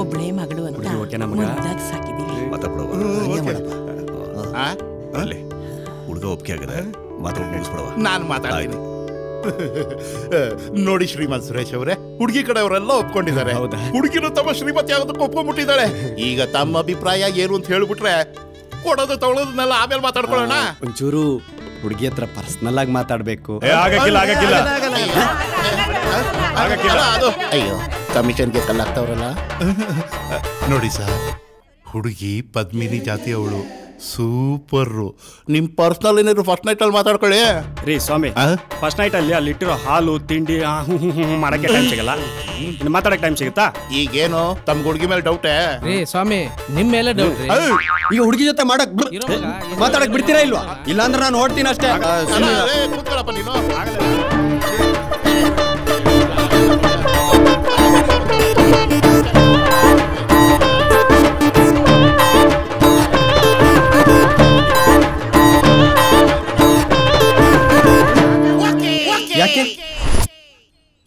ಒಬ್ಳೇ ಮಗಳು ಅಂತ ಮುದ್ದಾಗಿ ಸಾಕಿದೀವಿ. ಹುಡುಗ ಒಪ್ಪಿಗೆ ಆಗದ ಮಾತಾಡ್ಬಿಡವ. ನಾನು ಮಾತಾಡ್ತೀನಿ. ನೋಡಿ ಶ್ರೀಮಂತ್ ಸುರೇಶ್ ಅವರೇ, ಹುಡುಗಿ ಕಡೆಯವರೆಲ್ಲ ಒಪ್ಕೊಂಡಿದ್ದಾರೆ. ಹುಡುಗಿನ ತಮ್ಮ ಶ್ರೀಮತಿ ಆಗೋದಕ್ಕೆ ಒಪ್ಕೊಂಡ್ಬಿಟ್ಟಿದ್ದಾಳೆ. ಈಗ ತಮ್ಮ ಅಭಿಪ್ರಾಯ ಏನು ಅಂತ ಹೇಳ್ಬಿಟ್ರೆ ಕೊಡೋದು ತಗೊಳ್ಳೋದನ್ನೆಲ್ಲ ಆಮೇಲೆ ಮಾತಾಡ್ಕೊಳ್ಳೋಣ. ಒಂಚೂರು ಹುಡುಗಿ ಹತ್ರ ಪರ್ಸನಲ್ ಆಗಿ ಮಾತಾಡ್ಬೇಕು. ಅಯ್ಯೋ, ಕಮಿಷನ್ಗೆ ಕಲ್ಲಾಗ್ತಾವ್ರಲ್ಲ. ನೋಡಿ ಸರ್, ಹುಡುಗಿ ಪದ್ಮಿನಿ ಜಾತಿ ಅವಳು, ಸೂಪರ್. ನಿಮ್ ಪರ್ಸನಲ್ ಏನಾದ್ರು ಫಸ್ಟ್ ನೈಟ್ ಅಲ್ಲಿ ಮಾತಾಡ್ಕೊಳ್ಳಿ. ರೀ ಸ್ವಾಮಿ, ಫಸ್ಟ್ ನೈಟ್ ಅಲ್ಲಿ ಅಲ್ಲಿಟ್ಟಿರೋ ಹಾಲು ತಿಂಡಿ ಮಾಡಕ್ಕೆ ಟೈಮ್ ಸಿಗಲ್ಲ, ಮಾತಾಡಕ್ಕೆ ಟೈಮ್ ಸಿಗುತ್ತಾ? ಈಗೇನು ತಮ್ಮ ಹುಡುಗಿ ಮೇಲೆ ಡೌಟೇ? ರೀ ಸ್ವಾಮಿ, ನಿಮ್ ಮೇಲೆ ಡೌಟ್. ಈಗ ಹುಡುಗಿ ಜೊತೆ ಮಾತಾಡಕ್ ಬಿಡ್ತೀರಾ ಇಲ್ವಾ? ಇಲ್ಲಾಂದ್ರೆ ನಾನು ಹೊಡ್ತೀನಿ ಅಷ್ಟೇ. ಕೂತ್ಕೊಳ್ಳಪ್ಪ ನೀನು.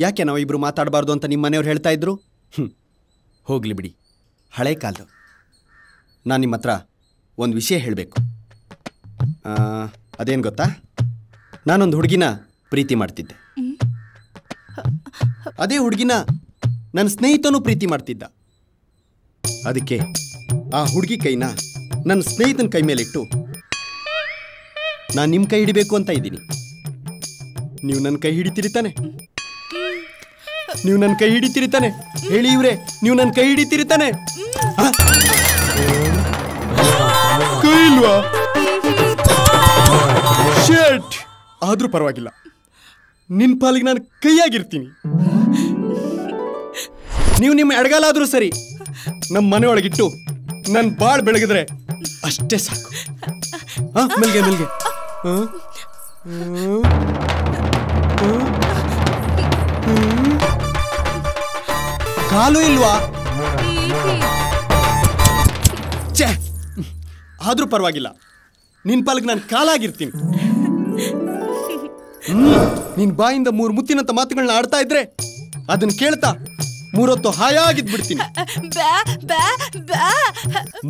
ಯಾಕೆ ನಾವು ಇಬ್ರು ಮಾತಾಡಬಾರ್ದು ಅಂತ ನಿಮ್ಮ ಮನೆಯವ್ರು ಹೇಳ್ತಾ ಇದ್ರು? ಹೋಗ್ಲಿ ಬಿಡಿ, ಹಳೆ ಕಾಲದು. ನಾನು ನಿಮ್ಮ ಹತ್ರ ಒಂದು ವಿಷಯ ಹೇಳಬೇಕು. ಅದೇನು ಗೊತ್ತಾ, ನಾನೊಂದು ಹುಡುಗಿನ ಪ್ರೀತಿ ಮಾಡ್ತಿದ್ದೆ. ಅದೇ ಹುಡುಗಿನ ನನ್ನ ಸ್ನೇಹಿತನೂ ಪ್ರೀತಿ ಮಾಡ್ತಿದ್ದ. ಅದಕ್ಕೆ ಆ ಹುಡುಗಿ ಕೈನ ನನ್ನ ಸ್ನೇಹಿತನ ಕೈ ಮೇಲಿಟ್ಟು ನಾನು ನಿಮ್ಮ ಕೈ ಹಿಡಿಬೇಕು ಅಂತ ಇದ್ದೀನಿ. ನೀವು ನನ್ನ ಕೈ ಹಿಡಿತೀರಿ ತಾನೆ? ನೀವು ನನ್ನ ಕೈ ಹಿಡಿತೀರಿ ತಾನೆ? ಹೇಳಿ ಇವ್ರೆ, ನೀವು ನನ್ನ ಕೈ ಹಿಡಿತೀರಿ ತಾನೆ? ಕೈ ಇಲ್ವಾ? ಶೇಟ್, ಆದ್ರೂ ಪರವಾಗಿಲ್ಲ, ನಿನ್ ಪಾಲಿಗೆ ನಾನು ಕೈಯಾಗಿರ್ತೀನಿ. ನೀವು ನಿಮ್ಮ ಎಡಗಾಲಾದ್ರೂ ಸರಿ ನಮ್ಮ ಮನೆಯೊಳಗಿಟ್ಟು ನನ್ನ ಬಾಳ್ ಬೆಳಗಿದ್ರೆ ಅಷ್ಟೇ ಸಾಕು. ಮೆಲ್ಗೆ ಮೆಲ್ಗೆ. ಕಾಲು ಇಲ್ವಾ? ಛೇ, ಆದ್ರೂ ಪರವಾಗಿಲ್ಲ, ನಿನ್ ಪಾಲಿಗೆ ನಾನು ಕಾಲಾಗಿರ್ತೀನಿ. ನಿನ್ ಬಾಯಿಂದ 3 ಮುತ್ತಿನಂತ ಮಾತುಗಳನ್ನ ಆಡ್ತಾ ಇದ್ರೆ ಅದನ್ನ ಕೇಳ್ತಾ 3 ಹೊತ್ತು ಹಾಯಾಗಿದ್ಬಿಡ್ತೀನಿ.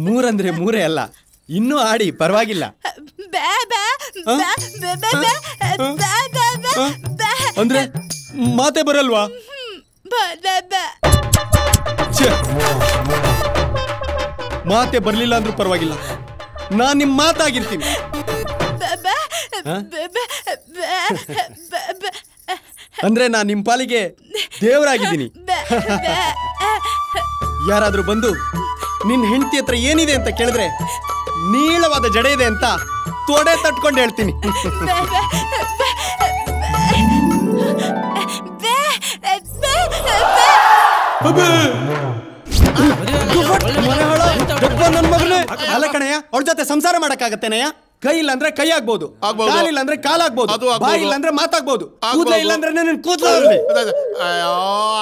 3 ಅಂದ್ರೆ 3 ಅಲ್ಲ, ಇನ್ನೂ ಆಡಿ ಪರವಾಗಿಲ್ಲ. ಅಂದ್ರೆ ಮಾತೆ ಬರಲ್ವಾ? ಮಾತೆ ಬರ್ಲಿಲ್ಲ ಅಂದ್ರೂ ಪರವಾಗಿಲ್ಲ, ನಾನ್ ನಿಮ್ ಮಾತಾಗಿರ್ತೀನಿ. ಅಂದ್ರೆ ನಾನ್ ನಿಮ್ ಪಾಲಿಗೆ ದೇವರಾಗಿದ್ದೀನಿ. ಯಾರಾದ್ರೂ ಬಂದು ನಿನ್ ಹೆಂಡತಿ ಹತ್ರ ಏನಿದೆ ಅಂತ ಕೇಳಿದ್ರೆ ನೀಳವಾದ ಜಡೆ ಇದೆ ಅಂತ ತೊಡೆ ತಟ್ಕೊಂಡು ಹೇಳ್ತೀನಿ. ಅಲ್ಲ ಕಣಯ್ಯ, ಅವ್ರ ಜೊತೆ ಸಂಸಾರ ಮಾಡಕ್ಕಾಗತ್ತೇನಯ್ಯ? ಕೈ ಇಲ್ಲ ಅಂದ್ರೆ ಕೈ ಆಗ್ಬೋದು, ಕಾಲಿಲ್ಲ ಅಂದ್ರೆ ಕಾಲಾಗ್ಬೋದು, ಬಾಯಿ ಇಲ್ಲ ಅಂದ್ರೆ ಮಾತಾಗ್ಬೋದು, ಕೂದಲ ಇಲ್ಲ ಅಂದ್ರೆ ನನ್ನ ಕೂದಲ.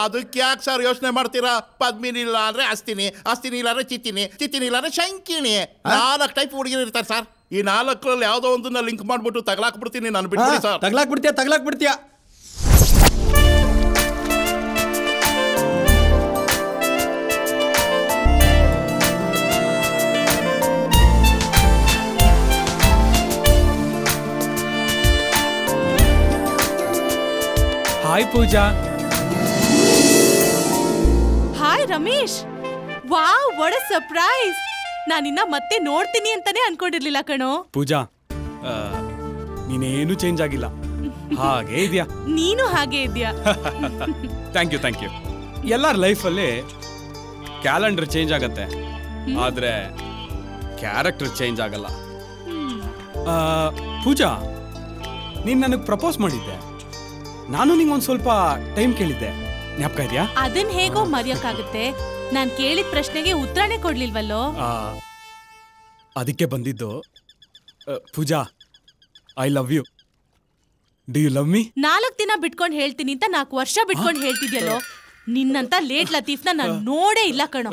ಅದಕ್ಕೆ ಯಾಕೆ ಸರ್ ಯೋಚನೆ ಮಾಡ್ತೀರಾ? ಪದ್ಮಿನಿ ಇಲ್ಲ ಅಂದ್ರೆ ಅಸ್ತಿನಿ, ಅಸ್ತಿನಿ ಇಲ್ಲ ಅಂದ್ರೆ ಚಿತ್ತಿನಿ, ಚಿತ್ತಿನಿ ಇಲ್ಲ ಅಂದ್ರೆ ಶಂಕಿನಿ. 4 ಟೈಪ್ ಹುಡುಗಿರು ಇರ್ತಾರೆ ಸರ್. ಈ 4ರಲ್ಲಿ ಯಾವ್ದೋ ಒಂದನ್ನ ಲಿಂಕ್ ಮಾಡ್ಬಿಟ್ಟು ತಗಲಾಕ್ಬಿಡ್ತೀನಿ ನಾನು. ಬಿಡ್ತೀನಿ ಸರ್. ತಗಲಾಕ್ಬಿಡ್ತೀಯ. Hi Pooja. Hi Ramesh. Wow, what a surprise. ನಾನಿನ್ನ ಮತ್ತೆ ನೋಡ್ತೀನಿ ಅಂತಾನೆ ಅನ್ಕೊಂಡಿರ್ಲಿಲ್ಲ ಕಣೋ. ಪೂಜಾ, ನೀನೇನು ಚೇಂಜ್ ಆಗಿಲ್ಲ, ಹಾಗೆ ಇದೆಯಾ. ನೀನು ಹಾಗೆ ಇದೆಯಾ. Thank you. ಎಲ್ಲರ ಲೈಫಲ್ಲಿ ಕ್ಯಾಲೆಂಡರ್ ಚೇಂಜ್ ಆಗತ್ತೆ, ಆದ್ರೆ ಕ್ಯಾರೆಕ್ಟರ್ ಚೇಂಜ್ ಆಗಲ್ಲ. ಪೂಜಾ, ನೀನ್ ನನಗೆ ಪ್ರಪೋಸ್ ಮಾಡಿದ್ದೆ, ನಾನು ನಿಂಗೊಂದು ಸ್ವಲ್ಪ ಟೈಮ್ ಕೇಳಿದ್ದೆ, ಜ್ಞಾಪಕ ಇದೆಯಾ? ಅದನ್ನ ಹೇಗೋ ಮರೆಯೋಕ್ಕಾಗುತ್ತೆ? ನಾನ್ ಕೇಳಿದ ಪ್ರಶ್ನೆಗೆ ಉತ್ತರನೇ ಕೊಡ್ಲಿಲ್ವಲ್ಲೋ. ಅದಕ್ಕೆ ಬಂದಿದ್ದು. Pooja, I love you. Do you love me? 4 ದಿನ ಬಿಟ್ಕೊಂಡು ಹೇಳ್ತೀನಿ ಅಂತ 4 ವರ್ಷ ಬಿಟ್ಕೊಂಡು ಹೇಳ್ತಿದ್ಯಲ್ಲೋ. ನಿನ್ನಂತ ಲೇಟ್ ಲತೀಫ್ನ ನಾನು ನೋಡೇ ಇಲ್ಲ ಕಣೋ.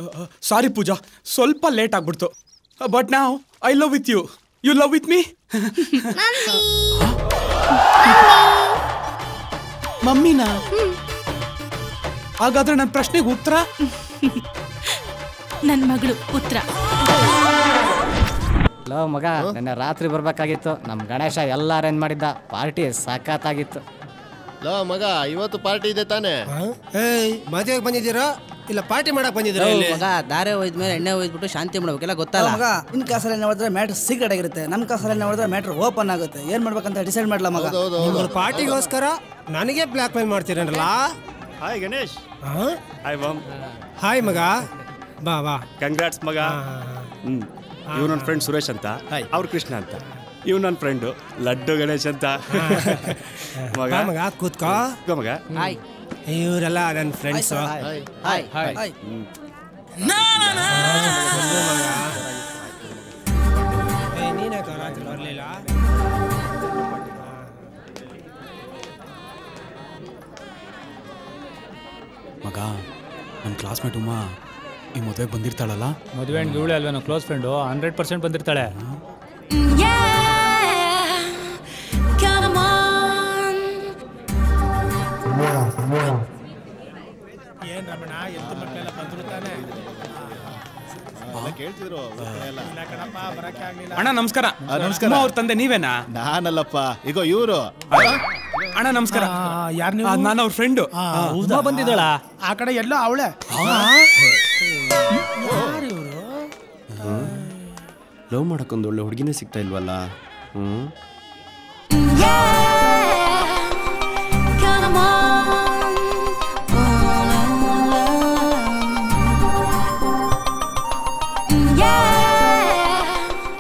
ಸಾರಿ ಪೂಜಾ, ಸ್ವಲ್ಪ ಲೇಟ್ ಆಗ್ಬಿಡ್ತು. ಬಟ್ ನಾವ್ I love with you. You love with me? ಮಮ್ಮಿನಾ? ಹಾಗಾದ್ರೆ ನನ್ನ ಪ್ರಶ್ನೆಗೆ ಉತ್ತರ? ನನ್ನ ಮಗಳು ಉತ್ತರ. ಲೋ ಮಗ, ನಿನ್ನೆ ರಾತ್ರಿ ಬರ್ಬೇಕಾಗಿತ್ತು. ನಮ್ಮ ಗಣೇಶ ಎಲ್ಲ ಅರೇಂಜ್ ಮಾಡಿದ್ದ. ಪಾರ್ಟಿ ಸಖತ್ತಾಗಿತ್ತು. ಲೋ ಮಗ, ಇವತ್ತು ಪಾರ್ಟಿ ಇದೆ ತಾನೆ? ಮದುವೆಗೆ ಬಂದಿದ್ದೀರಾ ಇಲ್ಲ ಪಾರ್ಟಿ ಮಾಡಕ್ ಬಂದಿದ್ದೀರಾ? ಮಗ, ದಾರೆ ಹೋಯ್ದ್ಮೇಲೆ ಎಣ್ಣೆ ಹೋಯ್ದ್ಬಿಟ್ಟು ಶಾಂತಿ ಮಾಡ್ಬೇಕೆಲ್ಲ ಗೊತ್ತಲ್ಲ ಮಗ. ನಿನ್ ಕಾಸಲ್ಲಿ ಎಣ್ಣೆ ಹೊಡೆದ್ರೆ ಮ್ಯಾಟ್ರ್ ಸೀಕ್ರೆಟ್ ಆಗಿರುತ್ತೆ, ನಮ್ಮ ಕಾಸಲ್ಲಿ ಎಣ್ಣೆ ಹೊಡೆದ್ರೆ ಮ್ಯಾಟ್ರ್ ಓಪನ್ ಆಗುತ್ತೆ. ಏನ್ ಮಾಡ್ಬೇಕಂತ ಡಿಸೈಡ್ ಮಾಡ್ಲಾ ಮಗ. ಪಾರ್ಟಿಗೋಸ್ಕರ ನನಗೆ ಬ್ಲಾಕ್ ಮೇಲ್ ಮಾಡ್ತೀರಲ್ಲ. Hi Ganesh. Hi ma'am. Hi ಮಗ, ಬಾ ಬಾ. ಕಂಗ್ರಾಟ್ಸ್ ಮಗ. ಇವ್ ನನ್ನ ಫ್ರೆಂಡ್ ಸುರೇಶ್ ಅಂತ, ಅವ್ರು ಕೃಷ್ಣ ಅಂತ. ಇವ್ ನನ್ನ ಫ್ರೆಂಡು ಲಡ್ಡು ಗಣೇಶ್ ಅಂತ. ಮಗ ಮಗ ಕೂತ್ಕೋ ಮಗ. ಇವರೆಲ್ಲ ನನ್ನ ಫ್ರೆಂಡ್ಸ್. ನೀನಕ್ಕ ರಾತ್ರಿ ಬರಲಿಲ್ಲ? ಮಗ, ನನ್ನ ಕ್ಲಾಸ್ಮೇಟ್ ಉಮಾ ಈ ಮದುವೆಗೆ ಬಂದಿರ್ತಾಳಲ್ಲ. ಮದುವೆ ಇವಳೆ ಅಲ್ವ ನನ್ನ ಕ್ಲೋಸ್ ಫ್ರೆಂಡು, 100% ಬಂದಿರ್ತಾಳೆ. ಏನ್ ರಮಣ, ಎದ್ದು ಮಕ್ಕಳೆಲ್ಲ ಬಂದ್ರು ತಾನೆ? ಕೇಳ್ತಿದ್ರು. ಅಣ್ಣ ನಮಸ್ಕಾರ. ನಮಸ್ಕಾರ. ಅವ್ರ ತಂದೆ ನೀವೇನಾ? ನಾನಲ್ಲಪ್ಪ, ಈಗ ಇವರು. ಅಣ್ಣ ನಮಸ್ಕಾರ. ಯಾರು ನೀವು? ನಾನು ಅವ್ರ ಫ್ರೆಂಡು. ಉಮಾ ಬಂದಿದ್ದಾಳ ಆ ಕಡೆ ಎಲ್ಲೋ ಅವಳೆ. ಲವ್ ಮಾಡಕ್ಕೊಂದು ಒಳ್ಳೆ ಹುಡುಗಿನೇ ಸಿಗ್ತಾ ಇಲ್ವಲ್ಲ.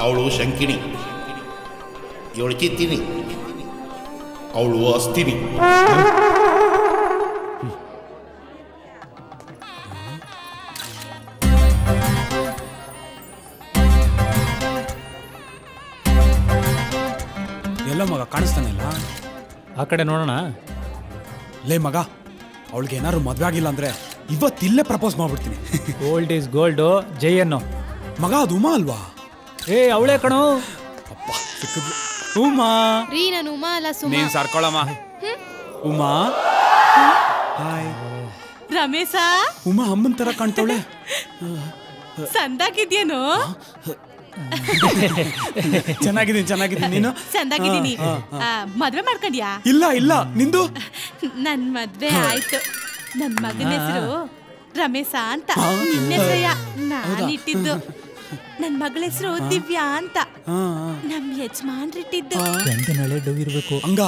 ಅವಳು ಶಂಕಿಣಿ, ಇವಳು ಚಿತ್ತಿನಿ, ಅವಳು ಅಸ್ತಿನಿ. ಎಲ್ಲ ಮಗ ಕಾಣಿಸ್ತಾನೆ ಇಲ್ಲ. ಆ ಕಡೆ ನೋಡೋಣ. ಲೇ ಮಗ, ಅವಳಿಗೆ ಏನಾದ್ರು ಮದ್ವೆ ಆಗಿಲ್ಲ ಅಂದ್ರೆ ಇವತ್ತಿಲ್ಲೇ ಪ್ರಪೋಸ್ ಮಾಡ್ಬಿಡ್ತೀನಿ. Gold is gold. ಜೈ ಅನ್ನೋ ಮಗ, ಅದು ಉಮಾ ಅಲ್ವಾ? ಅವಳೇ ಕಣೋ. ಅಪ್ಪ ಸಿಕ್ಕಿದ್ಲು. ಉಮಾ ರೀ, ನಾನು ಉಮಾ ಅಲ್ಲ ಸುಮಾ. ನೀನ್ ಸರ್ಕೊಳಮ್ಮ. ಉಮಾ ಹಾಯ್. ರಮೇಶ, ಉಮಾ ಅಮ್ಮನ್ ತರ ಕಾಣ್ತಾವಳೆ. ಸಂದಾಗಿದ್ಯೇನು? ಚೆನ್ನಾಗಿದ್ದೀನಿ. ನೀನು? ಚಂದಾಗಿದ್ದೀನಿ. ಮದ್ವೆ ಮಾಡ್ಕೊಂಡ್ಯಾ? ಇಲ್ಲ ನಿಂದು? ನನ್ ಮದ್ವೆ ಆಯ್ತು. ನನ್ ಮಗನ ಹೆಸರು ರಮೇಶ ಅಂತ. ನಿನ್ನ ಹೆಸರಯ್ಯ ನಾನಿಟ್ಟಿದ್ದು. ನನ್ ಮಗಳ ಹೆಸರು ದಿವ್ಯಾ ಅಂತ ನಮ್ ಯಜಮಾನ್ರಿಟ್ಟಿದ್ದು. ಇರ್ಬೇಕು ಹಂಗ.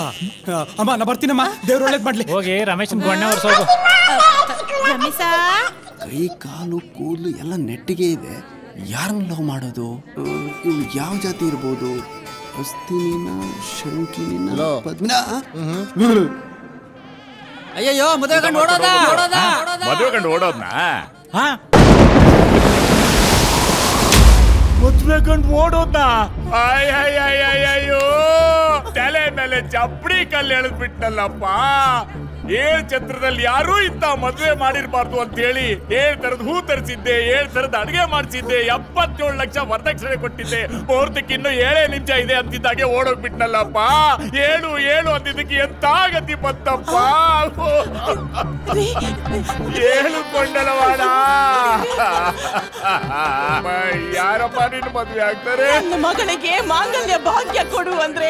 ಅಮ್ಮ ನಾ ಬರ್ತೀನಮ್ಮ, ದೇವ್ರ ಒಳ್ಳೇದ್ ಮಾಡ್ಲಿ. ಹೋಗಿ ರಮೇಶನ್ ಗೊಂಡೆ ಹೊರ್ಸೋಗು. ರಮೇಶ, ಕೈ ಕಾಲು ಕೂದಲು ಎಲ್ಲ ನೆಟ್ಟಿಗೆ ಇದೆ. ಯಾರನ್ನ ಲವ್ ಮಾಡೋದು? ಇವು ಯಾವ ಜಾತಿ ಇರ್ಬೋದು? ಅಸ್ತಿನಿನ, ಶಂಕಿನಿನ, ಪದ್ಮಿನ? ಅಯ್ಯಯ್ಯೋ, ಮದುವೆ ಕಂಡು ಓಡೋದಾ? ಮದುವೆ ಕಂಡು ಓಡೋದ್ನ? ಮದುವೆ ಕಂಡು ಓಡೋದ್ನ? ಅಯ್ಯಯ್ಯೋ, ತಲೆ ಮೇಲೆ ಚಪ್ಪಡಿ ಕಲ್ಲು ಎಳೆದ್ಬಿಟ್ಟಲ್ಲಪ್ಪ. 7 ಛತ್ರದಲ್ಲಿ ಯಾರೂ ಇಂತ ಮದುವೆ ಮಾಡಿರ್ಬಾರ್ದು ಅಂತ ಹೇಳಿ 7 ತರದ ಹೂ ತರಿಸಿದ್ದೆ, 7 ತರದ ಅಡಿಗೆ ಮಾಡಿಸಿದ್ದೆ, 77 ಲಕ್ಷ ವರದಕ್ಷಿಣೆ ಕೊಟ್ಟಿದ್ದೆ. ಮುಹೂರ್ತಕ್ಕೆ ಇನ್ನು 7 ನಿಮಿಷ ಇದೆ ಅಂತಿದ್ದಾಗೆ ಓಡೋಗ್ಬಿಟ್ನಲ್ಲಪ್ಪ. 7 ಅಂತಿದ್ದಕ್ಕೆ ಎಂತ ಗತಿ ಬಂತಪ್ಪ. ಕೊಂಡಲವಾಡ ಯಾರಪ್ಪ ನಿನ್ನ ಮದುವೆ ಆಗ್ತಾರೆ? ನನ್ನ ಮಗಳಿಗೆ ಮಾಂಗಲ್ಯ ಭಾಗ್ಯ ಕೊಡು ಅಂದ್ರೆ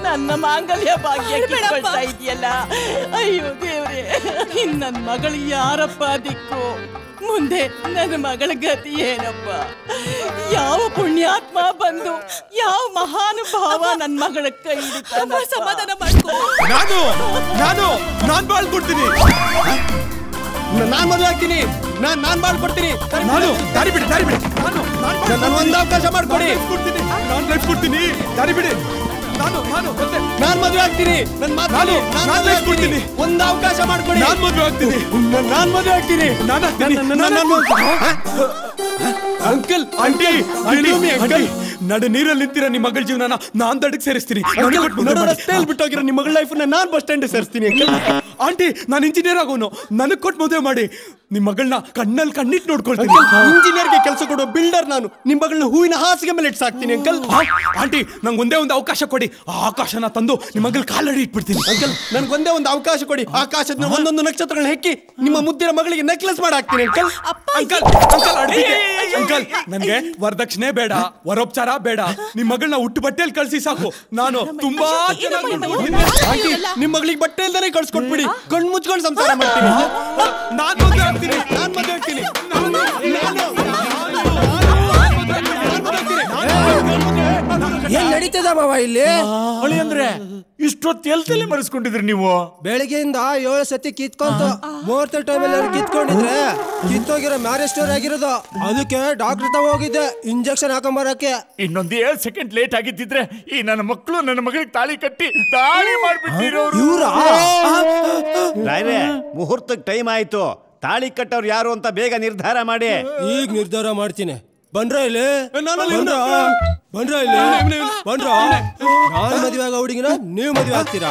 ನನ್ನ ಮಾಂಗಲ್ಯ ಭಾಗ್ಯ ಕಿತ್ಕೊಳ್ತಾ ಇದೆಯಲ್ಲ. ಅಯ್ಯೋ ದೇವ್ರೆ, ನನ್ನ ಮಗಳು ಯಾರಪ್ಪ ದಿಕ್ಕು? ಮುಂದೆ ನನ್ನ ಮಗಳ ಗತಿ ಏನಪ್ಪ? ಯಾವ ಪುಣ್ಯಾತ್ಮ ಬಂದು ಯಾವ ಮಹಾನುಭಾವ ನನ್ನ ಮಗಳ ಕೈ ಹಿಡಿತಾನೆ? ಸಮಾಧಾನ ಮಾಡ್ಕೊ. ನಾನು ಬಾಳ್ಕೊಡ್ತೀನಿ. ನಾನ್ ಮದುವೆ ಆಗ್ತೀನಿ. ನಾನ್ ಬಾಳ್ಕೊಡ್ತೀನಿ. ದಾರಿ ಬಿಡಿ. ನಾನು ಒಂದು ಅವಕಾಶ ಮಾಡ್ಕೊಡಿ. ನಾನು ಲೈಫ್ ಕೊಡ್ತೀನಿ. ದಾರಿ ಬಿಡಿ. ನಾನ್ ಮದುವೆ ಆಗ್ತೀನಿ. ಒಂದು ಅವಕಾಶ ಮಾಡ್ಕೊಡಿ. ನಾನ್ ಮದುವೆ ಆಗ್ತೀನಿ. ಅಂಕಲ್, ಆಂಟಿ, ನಡು ನೀರಲ್ಲಿ ನಿಂತಿರೋ ನಿಮ್ಮ ಮಗಳ ಜೀವನ ನಾನ್ ದಡಕ್ ಸೇರಿಸ್ತೀನಿ. ರಸ್ತೆಯಲ್ಲಿ ಬಿಟ್ಟೋಗಿರೋ ನಿಮ್ಮ ಮಗಳ ಲೈಫ್ ನಾನ್ ಬಸ್ ಸ್ಟ್ಯಾಂಡ್ ಸೇರಿಸ್ತೀನಿ. ಆಂಟಿ, ನಾನು ಇಂಜಿನಿಯರ್ ಆಗೋನು. ನನಗ್ ಕೊಟ್ಟು ಮದುವೆ ಮಾಡಿ. ನಿಮ್ ಮಗಳನ್ನ ಕಣ್ಣಲ್ಲಿ ಕಣ್ಣಿಟ್ಟು ನೋಡ್ಕೊಳ್ತೀನಿ. ಇಂಜಿನಿಯರ್ಗೆ ಕೆಲಸ ಕೊಡೋ ಬಿಲ್ಡರ್ ನಾನು. ನಿಮ್ ಮಗಳನ್ನ ಹೂವಿನ ಹಾಸಿಗೆ ಮೇಲೆ ಇಟ್ಸಾಕ್ತೀನಿ ಅಂಕಲ್. ಆಂಟಿ ನಂಗೆ ಒಂದೇ ಒಂದು ಅವಕಾಶ ಕೊಡಿ. ಆ ಆಕಾಶನ ತಂದು ನಿಮ್ ಮಗಳ ಕಾಲಡಿ ಇಟ್ಬಿಡ್ತೀನಿ. ಅಂಕಲ್ ನನ್ಗೊಂದೇ ಒಂದು ಅವಕಾಶ ಕೊಡಿ. ಆಕಾಶದ ಒಂದೊಂದು ನಕ್ಷತ್ರಗಳನ್ನ ಹೆಕ್ಕಿ ನಿಮ್ಮ ಮುದ್ದಿನ ಮಗಳಿಗೆ ನೆಕ್ಲೆಸ್ ಮಾಡಾಕ್ತೀನಿ ಅಂಕಲ್. ಅಂಕಲ್ ಅಂಕಲ್ ಅಂಕಲ್ ನನ್ಗೆ ವರದಕ್ಷಿಣೆ ಬೇಡ, ವರೋಪಚಾರ ಬೇಡ. ನಿಮ್ ಮಗಳನ್ನ ಹುಟ್ಟು ಬಟ್ಟೆಯಲ್ಲಿ ಕಳ್ಸಿ ಸಾಕು. ನಾನು ತುಂಬಾ ಆಂಟಿ ನಿಮ್ ಮಗಳಿಗೆ ಬಟ್ಟೆ ಇಲ್ದಾನೆ ಕಳ್ಸ್ಕೊಟ್ಬಿಡಿ. ಕಣ್ ಮುಚ್ಕೊಂಡು ಸಂಸಾರ ಮಾಡ್ತೀನಿ. ನಾನ್ ಮದುವೆ ಆಗ್ತೀನಿ. ನಾನ್ ಮದುವೆ ಆಗ್ತೀನಿ. ಏನ್ ನಡೀತದ ಮಾವ ಇಲ್ಲಿ? ಹೊಳಿ ಅಂದ್ರೆ ಇಷ್ಟೊತ್ತು ಎಲ್ತಲ್ಲಿ ಮರೆಸ್ಕೊಂಡಿದ್ರಿ ನೀವು? ಬೆಳಿಗ್ಗೆಯಿಂದ 7 ಸತಿ ಕಿತ್ಕೊಂತು. ಮುಹೂರ್ತ ಟೈಮಲ್ಲಿ ಅವ್ರು ಕಿತ್ಕೊಂಡಿದ್ರೆ ಕಿತ್ತೋಗಿರೋ ಮ್ಯಾರೇಜ್ ಸ್ಟೋರ್ ಆಗಿರೋದು. ಅದಕ್ಕೆ ಡಾಕ್ಟರ್ ತವ ಹೋಗಿದ್ದೆ ಇಂಜೆಕ್ಷನ್ ಹಾಕೊಂಬರಕ್ಕೆ. ಇನ್ನೊಂದು 7 ಸೆಕೆಂಡ್ ಲೇಟ್ ಆಗಿದ್ದಿದ್ರೆ ಈ ನನ್ನ ಮಕ್ಕಳು ನನ್ನ ಮಗಳಿಗೆ ತಾಳಿ ಕಟ್ಟಿ ತಾಳಿ ಮಾಡ್ಬಿಟ್ಟಿರೋರು. ರಾಯ್ರೆ ಮುಹೂರ್ತಕ್ಕೆ ಟೈಮ್ ಆಯ್ತು. ತಾಳಿ ಕಟ್ಟವ್ರು ಯಾರು ಅಂತ ಬೇಗ ನಿರ್ಧಾರ ಮಾಡಿ. ಈಗ ನಿರ್ಧಾರ ಮಾಡ್ತೀನಿ. ಬನ್ರ ಇಲ್ಲಿ ಬನ್ರ ನಾನು ಮದುವೆ ಆಗೋ ಹುಡುಗಿನ ನೀವು ಮದುವೆ ಆಗ್ತೀರಾ?